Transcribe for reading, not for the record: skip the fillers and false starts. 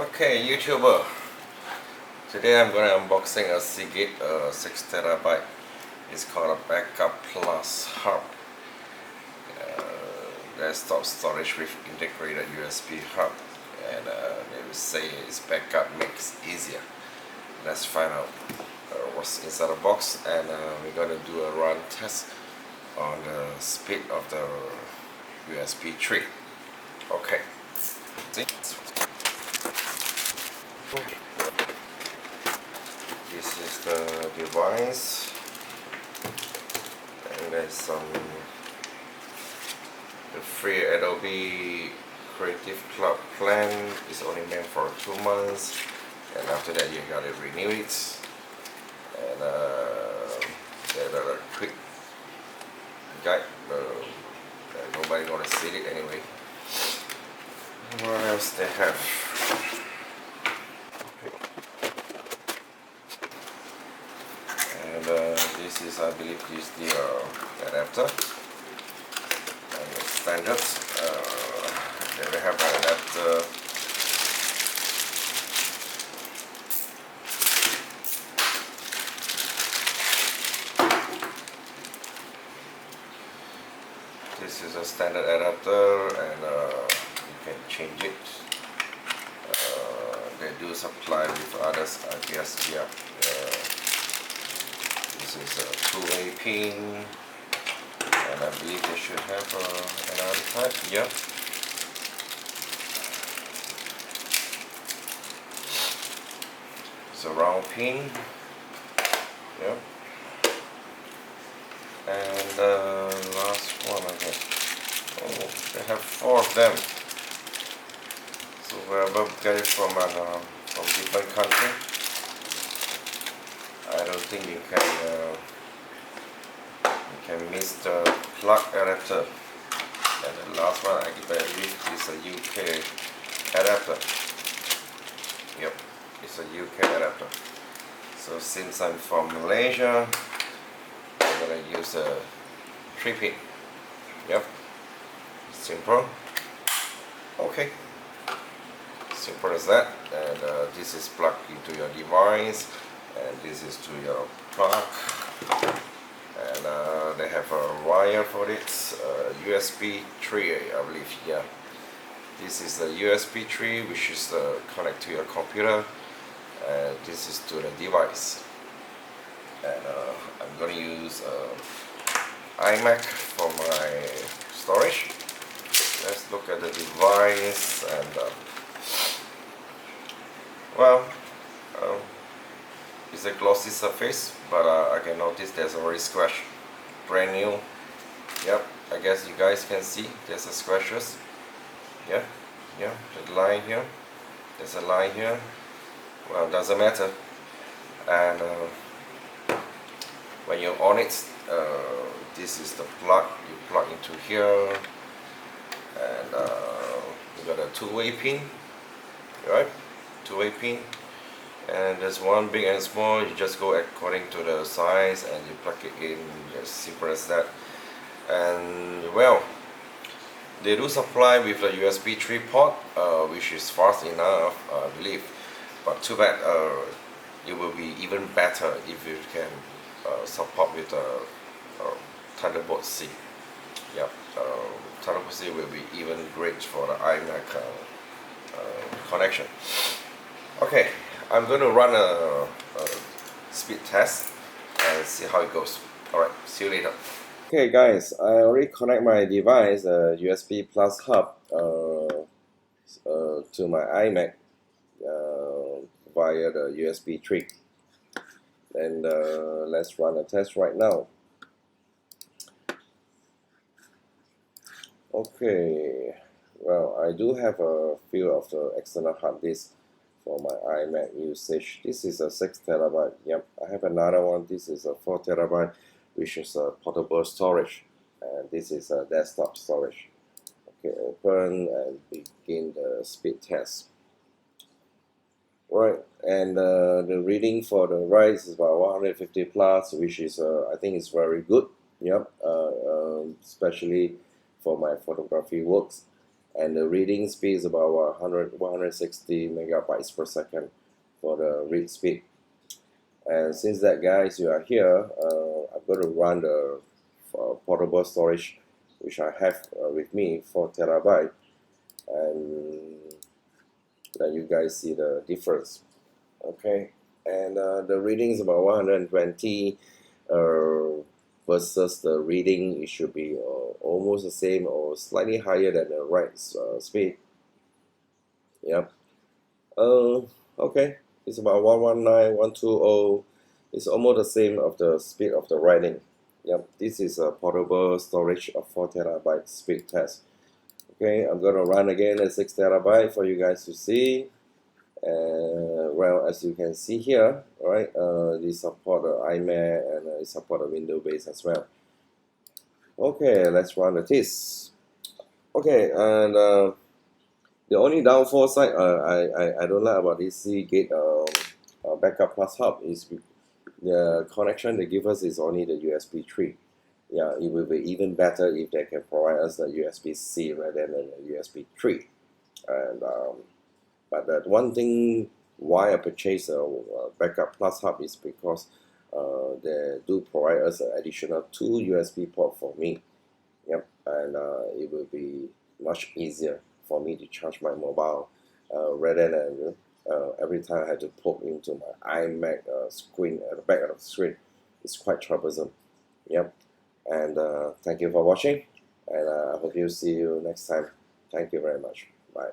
Okay, YouTuber. Today I'm gonna unboxing a Seagate 6 TB. It's called a Backup Plus Hub. Desktop storage with integrated USB hub, and they will say its backup makes easier. Let's find out what's inside the box, and we're gonna do a run test on the speed of the USB 3. Okay. See? This is the device, and there's some the free Adobe Creative Cloud plan is only meant for 2 months, and after that you gotta renew it. And there's a quick guide, nobody gonna see it anyway. What else they have? And this is, I believe, this is the adapter. And the standard. Then we have an adapter. This is a standard adapter, and you can change it. They do supply with others, I guess. Yeah. This is a two-way pin, and I believe they should have another type. Yep. It's a round pin. Yep. And last one, I guess. Oh, they have 4 of them. So wherever we get it from different country, I don't think you can miss the plug adapter. And the last one I believe is a UK adapter. Yep, it's a UK adapter. So since I'm from Malaysia, I'm gonna use a 3-pin. Yep, simple. Okay, simple as that. And this is plugged into your device, and this is to your plug. And they have a wire for it, USB 3, I believe. Yeah, this is the USB 3, which is connect to your computer, and this is to the device. And I'm going to use iMac for my storage. Let's look at the device, and well, it's a glossy surface, but I can notice there's already scratch. Brand new. Yep, I guess you guys can see there's a scratches. Yeah, yeah, the line here. There's a line here. Well, doesn't matter. And when you're on it, this is the plug. You plug into here, and you got a two-way pin, right? Two-way pin. And there's one big and small. You just go according to the size and you plug it in, as simple as that. And well, they do supply with a USB 3 port, which is fast enough, I believe. But too bad, it will be even better if you can support with a Thunderbolt C. Yep, Thunderbolt C will be even great for the iMac connection. Okay, I'm going to run a speed test and see how it goes. Alright, see you later. Okay guys, I already connect my device, USB plus hub, to my iMac via the USB 3. And let's run a test right now. Okay, well, I do have a few of the external hard disks for my iMac usage. This is a 6 TB. Yep, I have another one. This is a 4 TB, which is a portable storage, and this is a desktop storage. Okay, open and begin the speed test. Right, and the reading for the write is about 150 plus, which is I think is very good. Yep, especially for my photography works. and the reading speed is about 160 megabytes per second for the read speed. And since that, guys, you are here, I'm going to run the portable storage, which I have with me, 4 terabyte, and let you guys see the difference. Okay, and the reading is about 120 versus the reading, it should be almost the same or slightly higher than the write speed. Yep. Okay, it's about 119, 120. It's almost the same of the speed of the writing. Yep, this is a portable storage of 4 terabyte speed test. Okay, I'm gonna run again at 6 terabyte for you guys to see. Well, as you can see here, right, they support the iMac and they support the Windows base as well. Okay, let's run the test. Okay, and the only downfall side I don't like about this Seagate backup plus hub is the connection they give us is only the USB 3. Yeah, it will be even better if they can provide us the USB-C rather than the USB 3. And but that one thing why I purchased a backup plus hub is because they do provide us an additional 2 USB port for me. Yep, and it will be much easier for me to charge my mobile rather than every time I had to poke into my iMac screen at the back of the screen. It's quite troublesome. Yep, and thank you for watching, and I hope you see you next time. Thank you very much. Bye.